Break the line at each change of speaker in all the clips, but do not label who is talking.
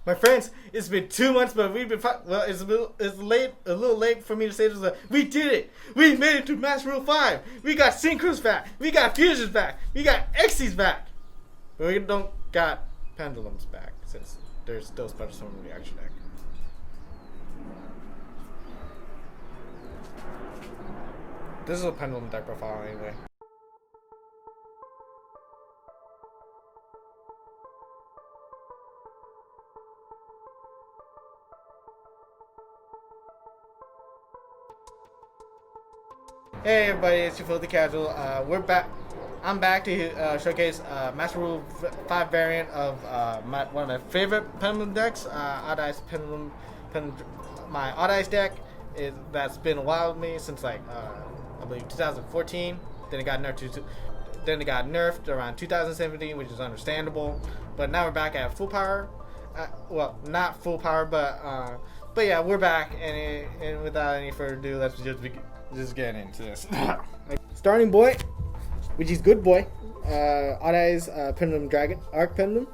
My friends, it's been 2 months, but we've been well. It's a little late for me to say this. But we did it. We made it to Master Rule 5. We got Synchros back. We got Fusions back. We got Xyz back. But we don't got Pendulums back since there's still special summon in the action deck. This is a Pendulum deck profile anyway. Hey everybody, it's your Filthy Casual. We're back. I'm back to showcase Master Rule 5 variant of one of my favorite Pendulum decks, Odd Eyes Pendulum. My Odd Eyes deck that's been a while with me since I believe 2014. Then it got nerfed around 2017, which is understandable. But now we're back at full power. Well, not full power, but yeah, we're back. And without any further ado, let's just get into this. Starting boy, which is good boy. Odd Eyes Pendulum Dragon Arc Pendulum.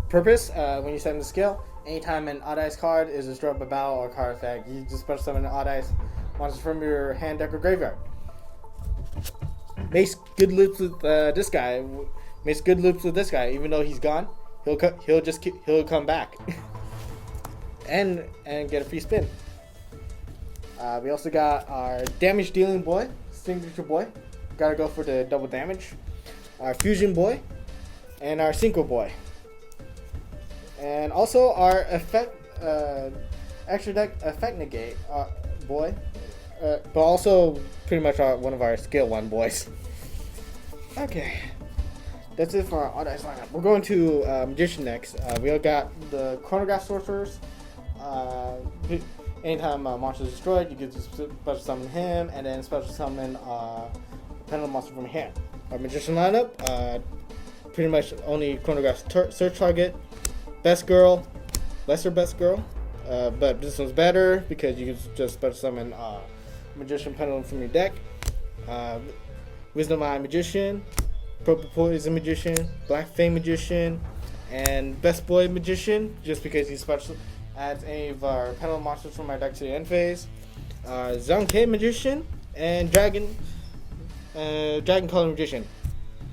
Purpose: when you send the skill, anytime an Odd Eyes card is destroyed by battle or card effect, you just special summon an Odd Eyes monster from your hand, deck, or graveyard. Makes good loops with this guy. Makes good loops with this guy. Even though he's gone, he'll come back and get a free spin. We also got our damage dealing boy, signature boy. Gotta go for the double damage. Our fusion boy, and our synchro boy. And also our extra deck effect negate boy. But also pretty much one of our skill 1 boys. Okay. That's it for our Odd Eyes lineup. We're going to Magician next. We all got the Chronograph Sorcerers. Anytime a monster is destroyed, you get to special summon him, and then special summon Pendulum monster from hand. Our Magician lineup, pretty much only Chronograph search target, best girl, lesser best girl, but this one's better because you can just special summon Magician Pendulum from your deck. Wisdom Eye Magician, Purple Poison Magician, Black Fang Magician, and Best Boy Magician, just because he special adds any of our Pendulum monsters from our deck to the end phase. Zonke Magician and Dragon Color Magician.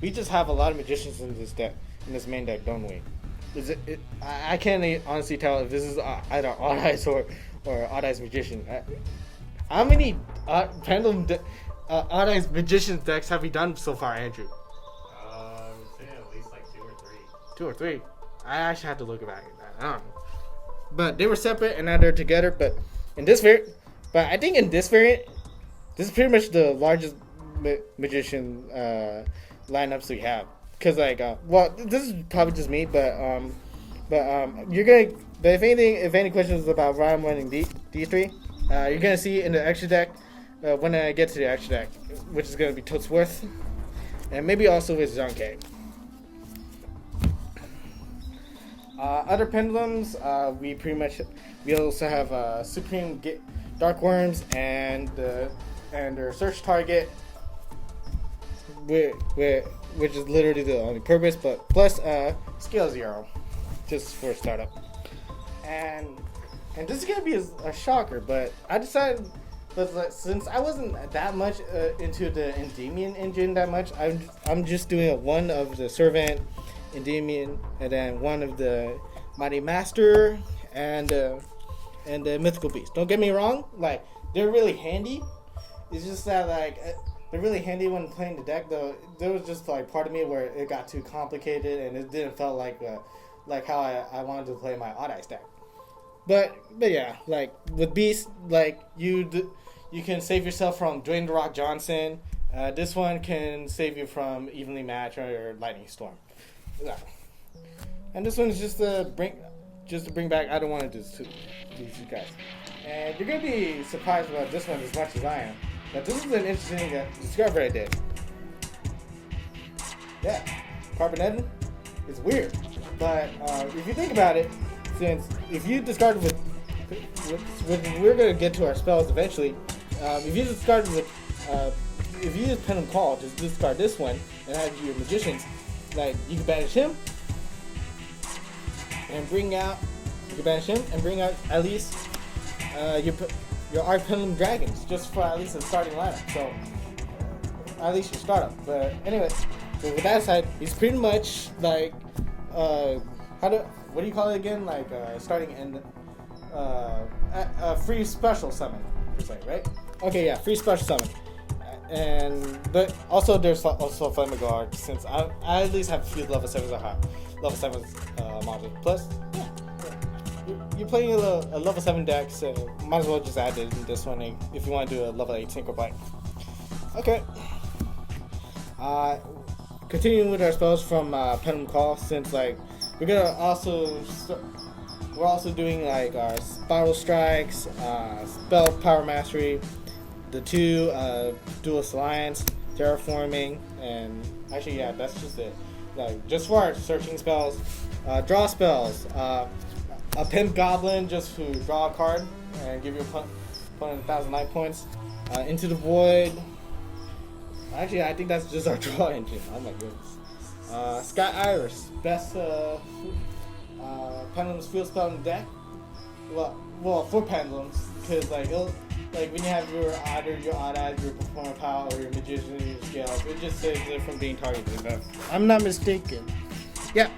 We just have a lot of magicians in this deck, in this main deck, don't we? I can't honestly tell if this is either Odd Eyes or Odd Eyes Magician. How many Pendulum Odd Eyes Magician decks have we done so far, Andrew?
I would say at least like 2 or 3.
2 or 3. I actually had to look back at that. I don't know. But they were separate and now they're together. But I think in this variant, this is pretty much the largest magician lineups we have. Cause well, this is probably just me, but you're gonna. But if any questions about why I'm running these 3, you're gonna see in the extra deck when I get to the extra deck, which is gonna be Toadsworth, and maybe also with Zonke. Other pendulums, we also have Supreme Dark Worms and their search target, which is literally the only purpose, but plus scale 0, just for a startup. And this is gonna be a shocker, but I decided, since I wasn't that much into the Endymion engine that much, I'm just doing one of the Servant, Endymion, and then one of the Mighty Master and the Mythical Beast. Don't get me wrong, they're really handy. It's just that they're really handy when playing the deck. Though there was just part of me where it got too complicated and it didn't feel like how I wanted to play my Odd Eyes deck. But yeah, with Beast, you can save yourself from Dwayne The Rock Johnson. This one can save you from Evenly Match or Lightning Storm. Yeah. And this one is just to bring back. I don't want to do these guys, and you're gonna be surprised about this one as much as I am. But this is an interesting discovery I did. Yeah, Carbonetin is weird, but if you think about it, since if you discarded with we're gonna get to our spells eventually. If you discarded with if you use Pen and Call, just discard this one and have your magicians. You can banish him, and bring out, you can banish him and bring out at least your Arc Pendulum Dragons, just for at least a starting lineup. So at least your startup. But anyway, so with that aside, he's pretty much like what do you call it again? Like starting and a free special summon per se, right? Okay, yeah, free special summon. But also there's also Flameguard, since I at least have a few level 7s or high. Level 7 models. Plus, yeah, you're playing a level 7 deck, so might as well just add it in this one if you want to do a level 8 Synchro Bite. Okay. Continuing with our spells from Pendulum Call, since like we're also doing like our Spiral Strikes, Spell Power Mastery, the 2 Duelist Alliance, Terraforming, and actually yeah, that's just it. Like just for our searching spells, draw spells, a Pimp Goblin just to draw a card and give your opponent 1,000 life points, Into the Void. Actually, I think that's just our draw engine. Oh my goodness. Sky Iris, best Pendulum's field spell in the deck. Well, for Pendulums, because like when you have either your Odd Eyes, your Performer Power, or your Magician, or your Scales, it just saves it from being targeted. If I'm not mistaken. Yeah,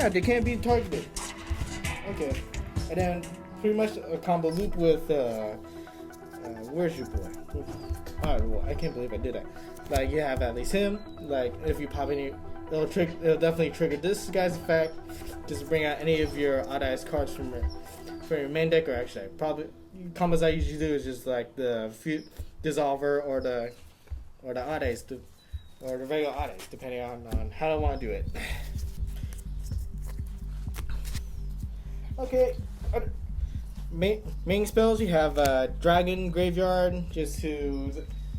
they can't be targeted. Okay, and then pretty much a combo loop with where's your boy? Alright, well, I can't believe I did that. Like you have at least him. Like if you pop any, it'll definitely trigger this guy's effect. Just bring out any of your Odd Eyes cards from your main deck, or actually probably combos I usually do is just like the Dissolver or the Odd Eyes, or the regular Odd Eyes, depending on how I want to do it. Okay. Main spells, you have Dragon Graveyard, just to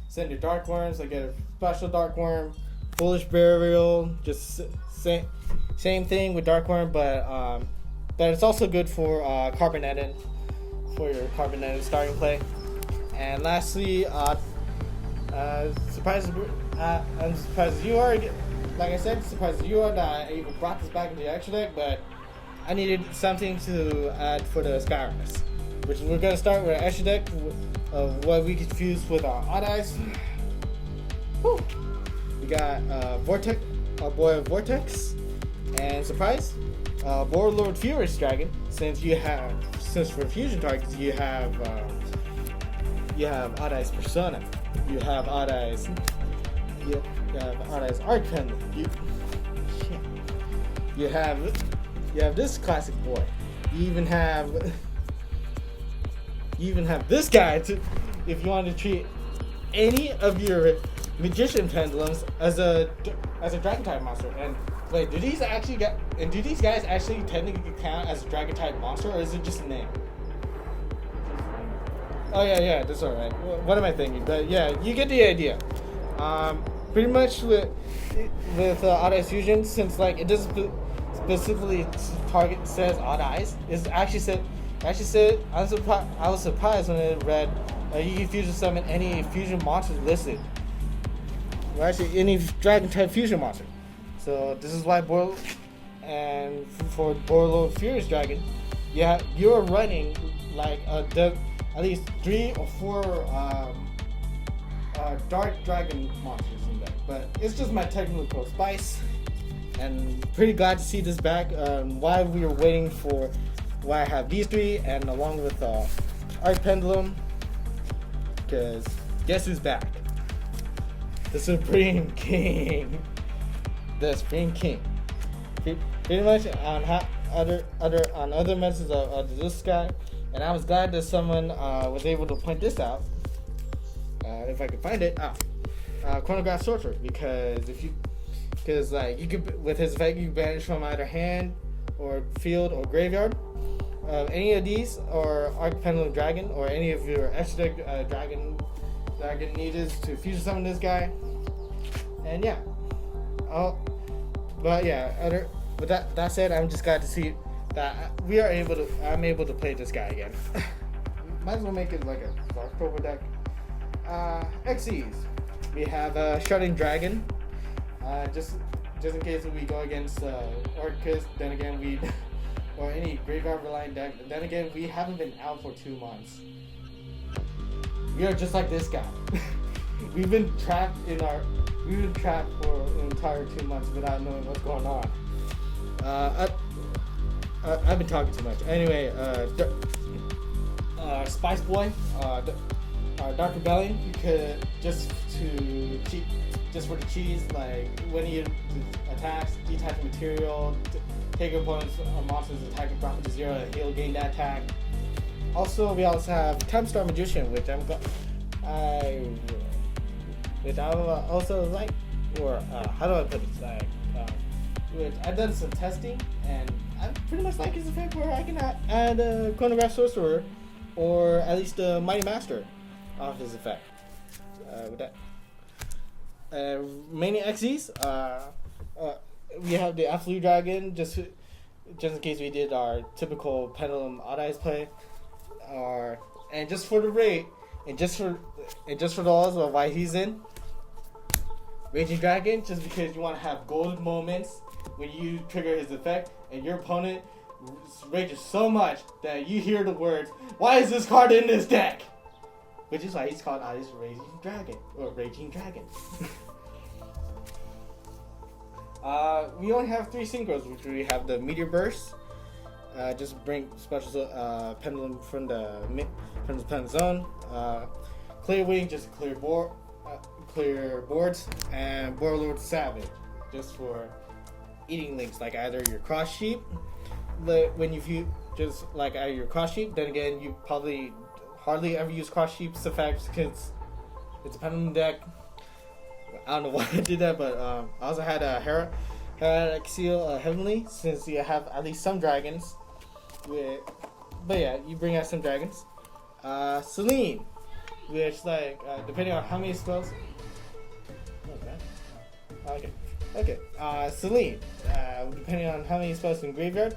send your Dark Worms. Like get a special Dark Worm, Foolish Burial, just same thing with Dark Worm, but it's also good for Carbonated, for your Carbonated starting play. And lastly, I'm surprised as you are. Like I said, surprised as you are that I even brought this back into the extra deck, but I needed something to add for the Skyrimers, which we're going to start with an extra deck of what we could fuse with our Odd Eyes. Whew. We got Vortex, our boy Vortex, and surprise, Warlord Furious Dragon. Since for fusion targets you have Odd Eyes Persona, you have Odd Eyes, Arc Pendulum, you have this classic boy. You even have this guy if you want to treat any of your Magician Pendulums as a Dragon type monster. And wait, do these guys actually technically count as a Dragon type monster, or is it just a name? Oh yeah, that's alright. What am I thinking? But yeah, you get the idea. Pretty much with Odd Eyes Fusion, since like it doesn't specifically target says Odd Eyes, it actually said I was surprised when it read you can fusion summon any fusion monsters listed. Well, actually any Dragon type fusion monster. So this is why for Warlord Furious Dragon, you're running like at least 3 or 4 Dark Dragon monsters in that. But it's just my technical spice, and pretty glad to see this back. While we were waiting for why I have these 3, and along with Arc Pendulum, because guess who's back? The Supreme King. The Supreme King. Pretty much on other messages of this guy, and I was glad that someone was able to point this out. If I could find it, Chronograph Sorcerer, because you could, with his effect, you can banish from either hand or field or graveyard any of these, or Arc Pendulum Dragon, or any of your extra deck dragon needed to fusion summon this guy. And yeah, with that said, I'm just glad to see that I'm able to play this guy again. Might as well make it like a Dark Cobra deck. Xyz, we have Shutting Dragon. Just just in case we go against Orcus, then again we or any graveyard reliant deck. Then again, we haven't been out for 2 months. We are just like this guy. We've been trapped for an entire 2 months without knowing what's going on. I've been talking too much. Anyway, Spice Boy, Dark Rebellion, you could just for the cheese, like when he attacks, detach material, take opponent's monster's attack and drop it to 0, and he'll gain that attack. Also, we also have Time Star Magician, which I also like, or how do I put it? Like, which I've done some testing, and I pretty much like his effect where I can add a Chronograph Sorcerer, or at least a Mighty Master off his effect. With that, Mania XEs, we have the Absolute Dragon, just in case we did our typical Pendulum Odd Eyes play, and just for the rate, and just for the odds of why he's in Raging Dragon, just because you want to have gold moments when you trigger his effect, and your opponent rages so much that you hear the words, "Why is this card in this deck?" Which is why he's called Odyssey Raging Dragon, or Raging Dragon. We only have 3 synchros, which we have the Meteor Burst, just bring special pendulum from the pendulum zone. Clear Wing, just clear boards, and Warlord Savage, just for eating links, like either your Cross Sheep, when you just like either your Cross Sheep. Then again, you probably hardly ever use Cross Sheep's effects because it's a pendulum deck. I don't know why I did that, but I also had a Heracseal Heavenly, since you have at least some dragons. But yeah, you bring out some dragons. Celine, which depending on how many spells. Okay. Celine, depending on how many spells in graveyard.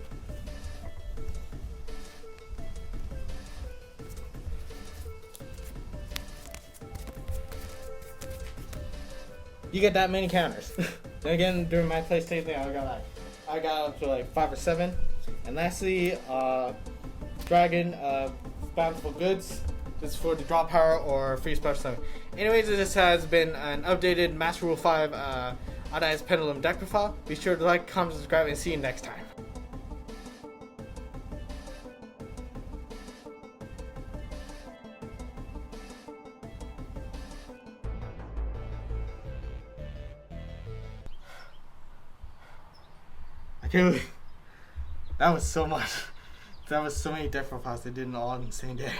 You get that many counters. Then again, during my play testing, I got up to like 5 or 7. And lastly, Dragon, Bountiful Goods, just for the draw power or free special summon. Anyways, this has been an updated Master Rule 5 Odd Eyes Pendulum deck profile. Be sure to like, comment, subscribe, and see you next time. That was so much. That was so many deck profiles they did all in the same day.